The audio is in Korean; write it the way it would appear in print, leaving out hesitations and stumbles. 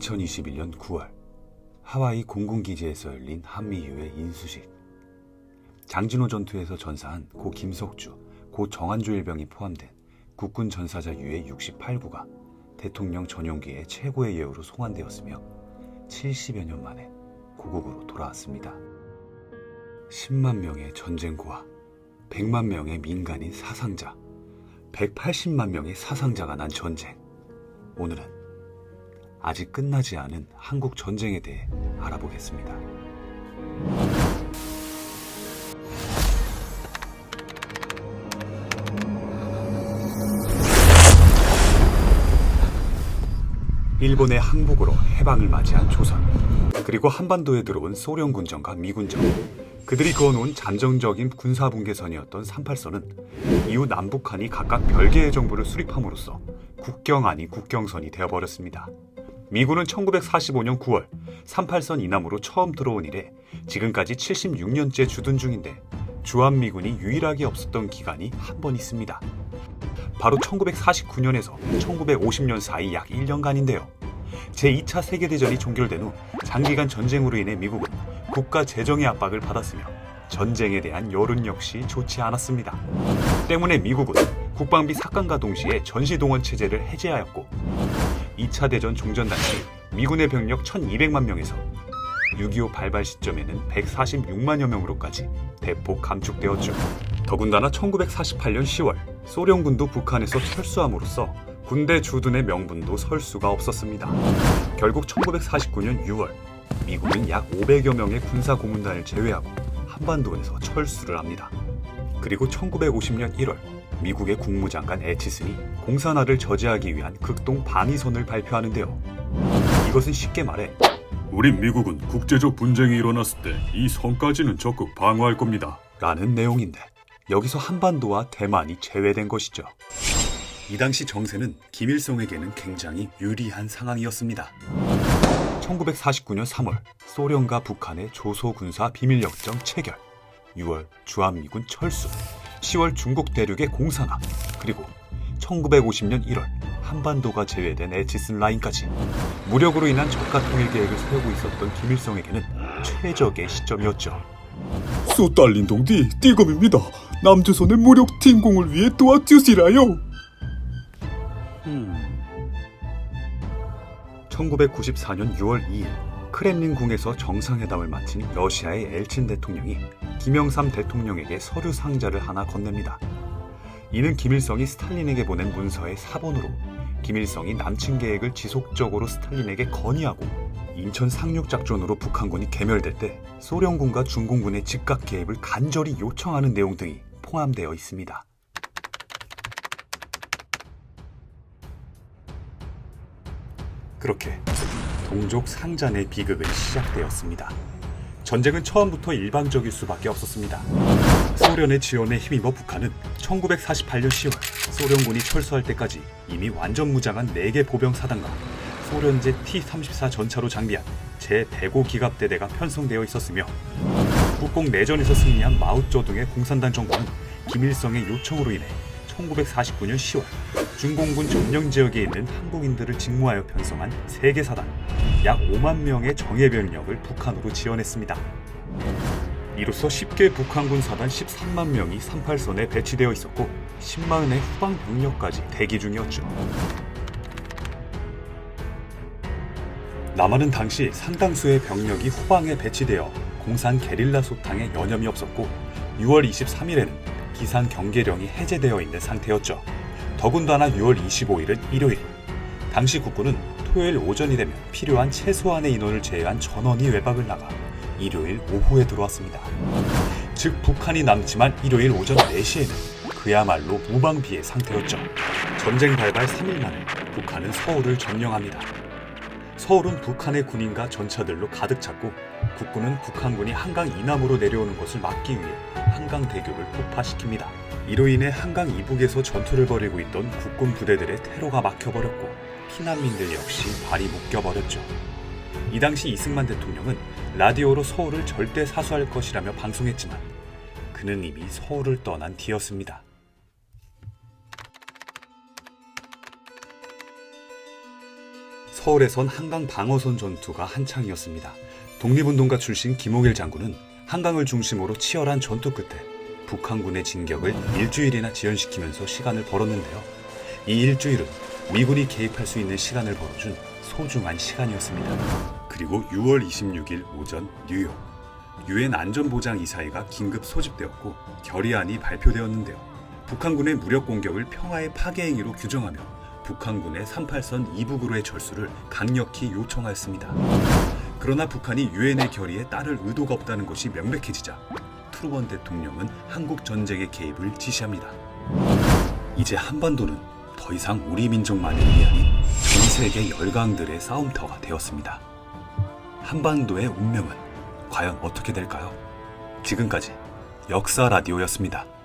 2021년 9월 하와이 공군기지에서 열린 한미유의 인수식. 장진호 전투에서 전사한 고 김석주, 고 정한조 일병이 포함된 국군 전사자 유해 68구가 대통령 전용기에 최고의 예우로 송환되었으며 70여 년 만에 고국으로 돌아왔습니다. 10만 명의 전쟁고아, 100만 명의 민간인 사상자, 180만 명의 사상자가 난 전쟁. 오늘은 아직 끝나지 않은 한국 전쟁에 대해 알아보겠습니다. 일본의 항복으로 해방을 맞이한 조선, 그리고 한반도에 들어온 소련 군정과 미군정, 그들이 그어놓은 잠정적인 군사분계선이었던 38선은 이후 남북한이 각각 별개의 정부를 수립함으로써 국경 아닌 국경선이 되어버렸습니다. 미군은 1945년 9월 38선 이남으로 처음 들어온 이래 지금까지 76년째 주둔 중인데 주한미군이 유일하게 없었던 기간이 한 번 있습니다. 바로 1949년에서 1950년 사이 약 1년간인데요. 제2차 세계대전이 종결된 후 장기간 전쟁으로 인해 미국은 국가 재정의 압박을 받았으며 전쟁에 대한 여론 역시 좋지 않았습니다. 때문에 미국은 국방비 삭감과 동시에 전시동원 체제를 해제하였고 2차 대전 종전 당시 미군의 병력 1200만 명에서 6.25 발발 시점에는 146만여 명으로까지 대폭 감축되었죠. 더군다나 1948년 10월 소련군도 북한에서 철수함으로써 군대 주둔의 명분도 설 수가 없었습니다. 결국 1949년 6월 미군은 약 500여 명의 군사 고문단을 제외하고 한반도에서 철수를 합니다. 그리고 1950년 1월 미국의 국무장관 에치슨이 공산화를 저지하기 위한 극동 방위선을 발표하는데요. 이것은 쉽게 말해 우리 미국은 국제적 분쟁이 일어났을 때 이 선까지는 적극 방어할 겁니다 라는 내용인데 여기서 한반도와 대만이 제외된 것이죠. 이 당시 정세는 김일성에게는 굉장히 유리한 상황이었습니다. 1949년 3월 소련과 북한의 조소군사 비밀역정 체결, 6월 주한미군 철수, 10월 중국 대륙의 공산화, 그리고 1950년 1월 한반도가 제외된 에치슨 라인까지 무력으로 인한 적가 통일 계획을 세우고 있었던 김일성에게는 최적의 시점이었죠. 소딸린동디 띠검입니다. 남조선의 무력 침공을 위해 도와주시라요. 1994년 6월 2일 크렘린궁에서 정상회담을 마친 러시아의 엘친 대통령이 김영삼 대통령에게 서류 상자를 하나 건넵니다. 이는 김일성이 스탈린에게 보낸 문서의 사본으로 김일성이 남침 계획을 지속적으로 스탈린에게 건의하고 인천 상륙작전으로 북한군이 개멸될 때 소련군과 중공군의 즉각 개입을 간절히 요청하는 내용 등이 포함되어 있습니다. 그렇게 동족 상잔의 비극은 시작되었습니다. 전쟁은 처음부터 일방적일 수밖에 없었습니다. 소련의 지원에 힘입어 북한은 1948년 10월 소련군이 철수할 때까지 이미 완전 무장한 4개 보병 사단과 소련제 T-34 전차로 장비한 제105 기갑대대가 편성되어 있었으며 국공 내전에서 승리한 마오쩌둥의 공산당 정부는 김일성의 요청으로 인해 1949년 10월 중공군 점령 지역에 있는 한국인들을 직무하여 편성한 3개 사단, 약 5만 명의 정예병력을 북한으로 지원했습니다. 이로써 10개 북한군 사단 13만 명이 38선에 배치되어 있었고 10만의 후방 병력까지 대기 중이었죠. 남한은 당시 상당수의 병력이 후방에 배치되어 공산 게릴라 소탕에 여념이 없었고 6월 23일에는 비상 경계령이 해제되어 있는 상태였죠. 더군다나 6월 25일은 일요일. 당시 국군은 토요일 오전이 되면 필요한 최소한의 인원을 제외한 전원이 외박을 나가 일요일 오후에 들어왔습니다. 즉 북한이 남지만 일요일 오전 4시에는 그야말로 무방비의 상태였죠. 전쟁 발발 3일 만에 북한은 서울을 점령합니다. 서울은 북한의 군인과 전차들로 가득 찼고 국군은 북한군이 한강 이남으로 내려오는 것을 막기 위해 한강대교를 폭파시킵니다. 이로 인해 한강 이북에서 전투를 벌이고 있던 국군 부대들의 퇴로가 막혀버렸고 피난민들 역시 발이 묶여버렸죠. 이 당시 이승만 대통령은 라디오로 서울을 절대 사수할 것이라며 방송했지만 그는 이미 서울을 떠난 뒤였습니다. 서울에선 한강 방어선 전투가 한창이었습니다. 독립운동가 출신 김홍일 장군은 한강을 중심으로 치열한 전투 끝에 북한군의 진격을 일주일이나 지연시키면서 시간을 벌었는데요. 이 일주일은 미군이 개입할 수 있는 시간을 벌어준 소중한 시간이었습니다. 그리고 6월 26일 오전 뉴욕. 유엔 안전보장이사회가 긴급 소집되었고 결의안이 발표되었는데요. 북한군의 무력 공격을 평화의 파괴 행위로 규정하며 북한군의 38선 이북으로의 철수를 강력히 요청하였습니다. 그러나 북한이 유엔의 결의에 따를 의도가 없다는 것이 명백해지자 트루먼 대통령은 한국 전쟁의 개입을 지시합니다. 이제 한반도는 더 이상 우리 민족만을 위한 전 세계 열강들의 싸움터가 되었습니다. 한반도의 운명은 과연 어떻게 될까요? 지금까지 역사 라디오였습니다.